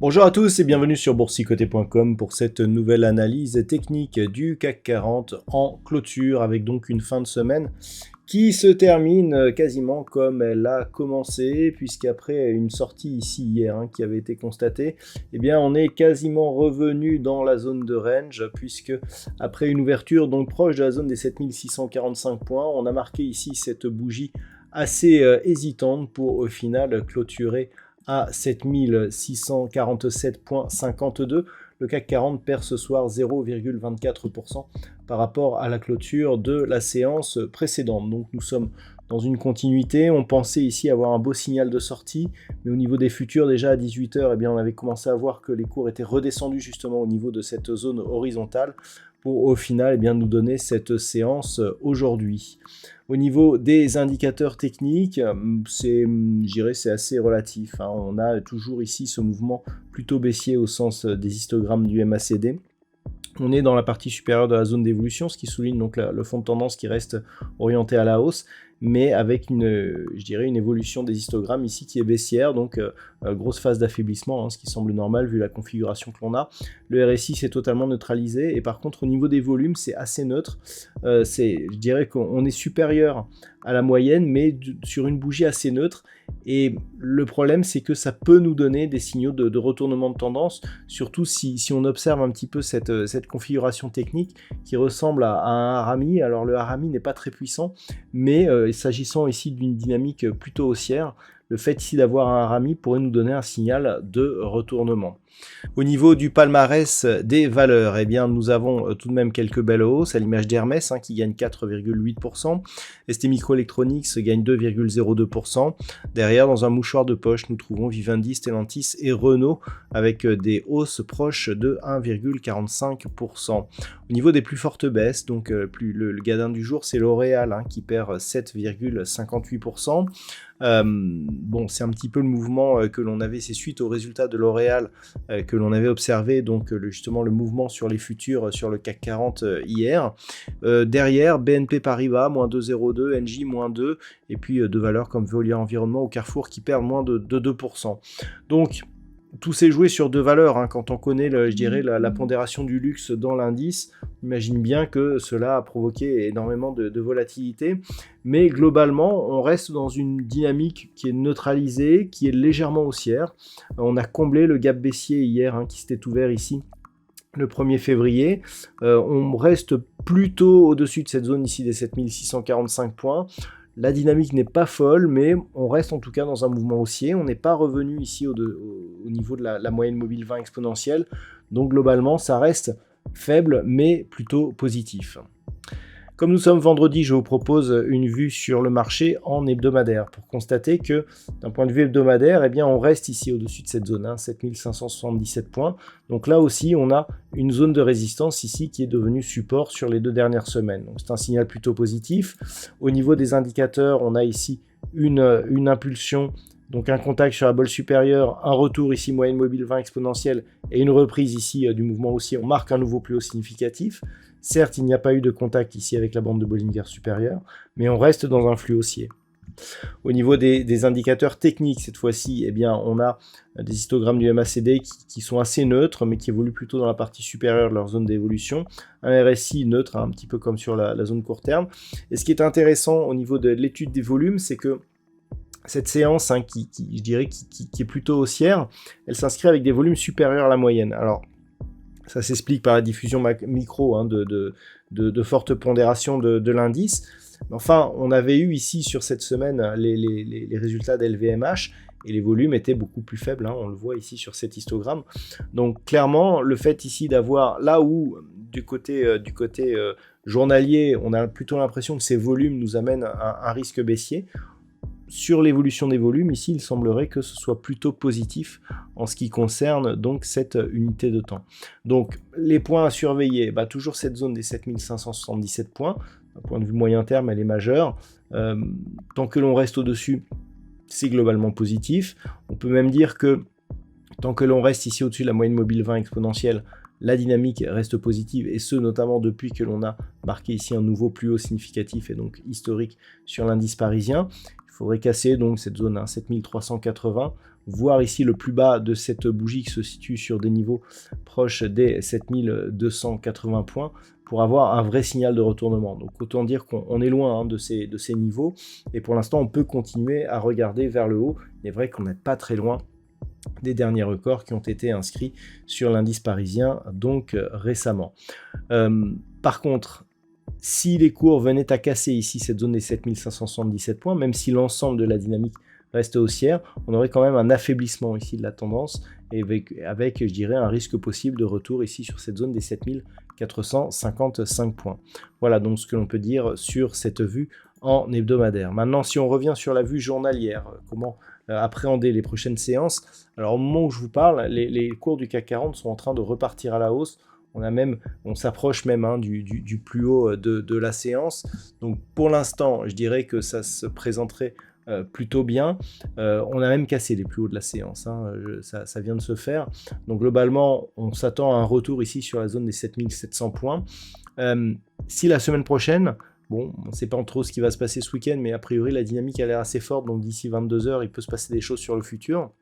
Bonjour à tous et bienvenue sur boursicoté.com pour cette nouvelle analyse technique du CAC 40 en clôture avec donc une fin de semaine qui se termine quasiment comme elle a commencé, puisqu'après une sortie ici hier qui avait été constatée, eh bien on est quasiment revenu dans la zone de range, puisque après une ouverture donc proche de la zone des 7645 points, on a marqué ici cette bougie assez hésitante pour au final clôturer à 7647,52. Le CAC 40 perd ce soir 0,24% par rapport à la clôture de la séance précédente. Donc nous sommes dans une continuité. On pensait ici avoir un beau signal de sortie, mais au niveau des futurs, déjà à 18h, eh bien, on avait commencé à voir que les cours étaient redescendus justement au niveau de cette zone horizontale pour au final nous donner cette séance aujourd'hui. Au niveau des indicateurs techniques, c'est assez relatif. On a toujours ici ce mouvement plutôt baissier au sens des histogrammes du MACD. On est dans la partie supérieure de la zone d'évolution, ce qui souligne donc le fond de tendance qui reste orienté à la hausse, mais avec une évolution des histogrammes ici qui est baissière, donc grosse phase d'affaiblissement, ce qui semble normal vu la configuration que l'on a. Le RSI s'est totalement neutralisé, et par contre au niveau des volumes c'est assez neutre. Je dirais qu'on est supérieur à la moyenne, mais sur une bougie assez neutre, et le problème c'est que ça peut nous donner des signaux de retournement de tendance, surtout si on observe un petit peu cette configuration technique qui ressemble à un harami. Alors le harami n'est pas très puissant, mais s'agissant ici d'une dynamique plutôt haussière, le fait ici d'avoir un harami pourrait nous donner un signal de retournement. Au niveau du palmarès des valeurs, eh bien, nous avons tout de même quelques belles hausses, à l'image d'Hermès qui gagne 4,8%, ST Microelectronics gagne 2,02%. Derrière, dans un mouchoir de poche, nous trouvons Vivendi, Stellantis et Renault avec des hausses proches de 1,45%. Au niveau des plus fortes baisses, donc le gadin du jour, c'est L'Oréal qui perd 7,58%. C'est un petit peu le mouvement que l'on avait, c'est suite aux résultats de L'Oréal que l'on avait observé, donc justement le mouvement sur les futurs sur le CAC 40 hier. Derrière, BNP Paribas, moins 2,02, Engie, moins 2, et puis de valeurs comme Veolia Environnement ou Carrefour qui perdent moins de 2%. Donc, tout s'est joué sur deux valeurs. Quand on connaît, la pondération du luxe dans l'indice, on imagine bien que cela a provoqué énormément de volatilité. Mais globalement, on reste dans une dynamique qui est neutralisée, qui est légèrement haussière. On a comblé le gap baissier hier, qui s'était ouvert ici le 1er février. On reste plutôt au-dessus de cette zone ici des 7645 points. La dynamique n'est pas folle, mais on reste en tout cas dans un mouvement haussier. On n'est pas revenu ici au niveau de la moyenne mobile 20 exponentielle. Donc globalement, ça reste faible, mais plutôt positif. Comme nous sommes vendredi, je vous propose une vue sur le marché en hebdomadaire pour constater que d'un point de vue hebdomadaire, on reste ici au-dessus de cette zone, 7577 points. Donc là aussi, on a une zone de résistance ici qui est devenue support sur les 2 dernières semaines. Donc c'est un signal plutôt positif. Au niveau des indicateurs, on a ici une impulsion, donc un contact sur la bolle supérieure, un retour ici moyenne mobile 20 exponentielle et une reprise ici du mouvement haussier. On marque un nouveau plus haut significatif. Certes, il n'y a pas eu de contact ici avec la bande de Bollinger supérieure, mais on reste dans un flux haussier. Au niveau des indicateurs techniques, cette fois-ci, on a des histogrammes du MACD qui sont assez neutres, mais qui évoluent plutôt dans la partie supérieure de leur zone d'évolution. Un RSI neutre, un petit peu comme sur la zone court terme. Et ce qui est intéressant au niveau de l'étude des volumes, c'est que cette séance, qui est plutôt haussière, elle s'inscrit avec des volumes supérieurs à la moyenne. Alors, ça s'explique par la diffusion micro de forte pondération de l'indice. Enfin, on avait eu ici sur cette semaine les résultats d'LVMH et les volumes étaient beaucoup plus faibles. On le voit ici sur cet histogramme. Donc clairement, le fait ici d'avoir là où du côté journalier, on a plutôt l'impression que ces volumes nous amènent un risque baissier. sur l'évolution des volumes, ici, il semblerait que ce soit plutôt positif en ce qui concerne donc cette unité de temps. Donc, les points à surveiller, toujours cette zone des 7577 points. D'un point de vue moyen terme, elle est majeure. Tant que l'on reste au-dessus, c'est globalement positif. On peut même dire que tant que l'on reste ici au-dessus de la moyenne mobile 20 exponentielle, la dynamique reste positive, et ce notamment depuis que l'on a marqué ici un nouveau plus haut significatif et donc historique sur l'indice parisien. Il faudrait casser donc cette zone 7380, voir ici le plus bas de cette bougie qui se situe sur des niveaux proches des 7280 points pour avoir un vrai signal de retournement. Donc autant dire qu'on est loin de ces niveaux, et pour l'instant on peut continuer à regarder vers le haut. Il est vrai qu'on n'est pas très loin des derniers records qui ont été inscrits sur l'indice parisien donc récemment. Par contre, si les cours venaient à casser ici cette zone des 7577 points, même si l'ensemble de la dynamique reste haussière, on aurait quand même un affaiblissement ici de la tendance, et avec je dirais un risque possible de retour ici sur cette zone des 7455 points. Voilà donc ce que l'on peut dire sur cette vue en hebdomadaire. Maintenant, si on revient sur la vue journalière, comment appréhender les prochaines séances? Alors au moment où je vous parle, les cours du CAC 40 sont en train de repartir à la hausse. On s'approche même du plus haut de la séance. Donc pour l'instant, je dirais que ça se présenterait plutôt bien. On a même cassé les plus hauts de la séance, ça vient de se faire. Donc globalement, on s'attend à un retour ici sur la zone des 7700 points. Si la semaine prochaine, bon, on ne sait pas trop ce qui va se passer ce week-end, mais a priori la dynamique a l'air assez forte, donc d'ici 22h, il peut se passer des choses sur le futur.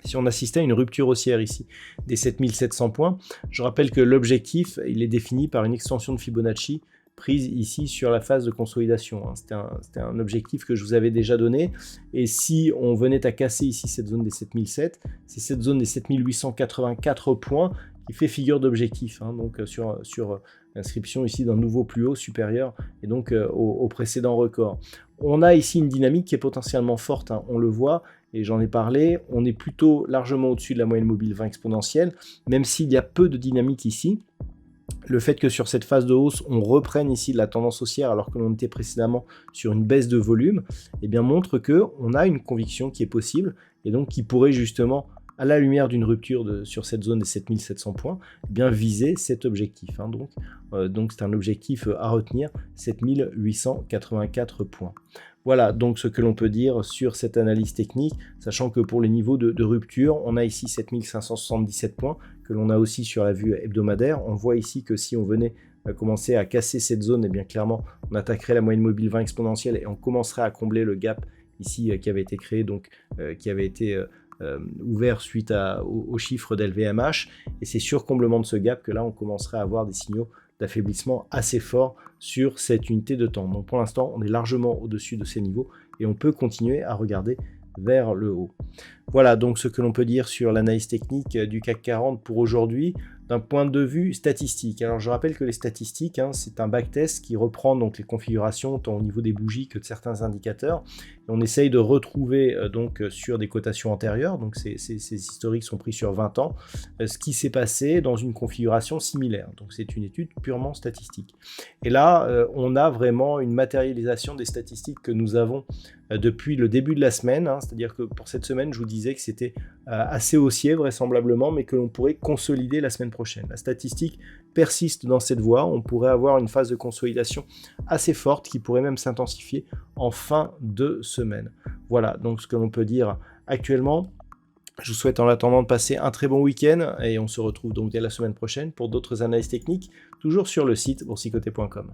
Si on assistait à une rupture haussière ici des 7700 points, je rappelle que l'objectif, il est défini par une extension de Fibonacci prise ici sur la phase de consolidation. C'était un objectif que je vous avais déjà donné, et si on venait à casser ici cette zone des 7007, c'est cette zone des 7884 points qui fait figure d'objectif, donc sur l'inscription ici d'un nouveau plus haut supérieur et donc au précédent record. On a ici une dynamique qui est potentiellement forte, on le voit, et j'en ai parlé, on est plutôt largement au-dessus de la moyenne mobile 20 exponentielle, même s'il y a peu de dynamique ici. Le fait que sur cette phase de hausse, on reprenne ici de la tendance haussière alors que l'on était précédemment sur une baisse de volume, montre qu'on a une conviction qui est possible, et donc qui pourrait justement, à la lumière d'une rupture sur cette zone des 7700 points, viser cet objectif. Donc c'est un objectif à retenir, 7884 points. Voilà donc ce que l'on peut dire sur cette analyse technique, sachant que pour les niveaux de rupture, on a ici 7577 points, que l'on a aussi sur la vue hebdomadaire. On voit ici que si on venait commencer à casser cette zone, clairement, on attaquerait la moyenne mobile 20 exponentielle et on commencerait à combler le gap ici qui avait été créé, donc qui avait été ouvert suite aux chiffres d'LVMH, et c'est sur comblement de ce gap que là on commencerait à avoir des signaux d'affaiblissement assez forts sur cette unité de temps. Donc pour l'instant on est largement au-dessus de ces niveaux et on peut continuer à regarder vers le haut. Voilà donc ce que l'on peut dire sur l'analyse technique du CAC 40 pour aujourd'hui d'un point de vue statistique. Alors je rappelle que les statistiques, c'est un backtest qui reprend donc les configurations tant au niveau des bougies que de certains indicateurs. Et on essaye de retrouver donc sur des cotations antérieures, donc ces historiques sont pris sur 20 ans, ce qui s'est passé dans une configuration similaire. Donc c'est une étude purement statistique. Et là, on a vraiment une matérialisation des statistiques que nous avons depuis le début de la semaine, c'est-à-dire que pour cette semaine, je vous disais que c'était assez haussier vraisemblablement, mais que l'on pourrait consolider la semaine prochaine. La statistique persiste dans cette voie, on pourrait avoir une phase de consolidation assez forte qui pourrait même s'intensifier en fin de semaine. Voilà donc ce que l'on peut dire actuellement. Je vous souhaite en attendant de passer un très bon week-end et on se retrouve donc dès la semaine prochaine pour d'autres analyses techniques, toujours sur le site boursicoté.com.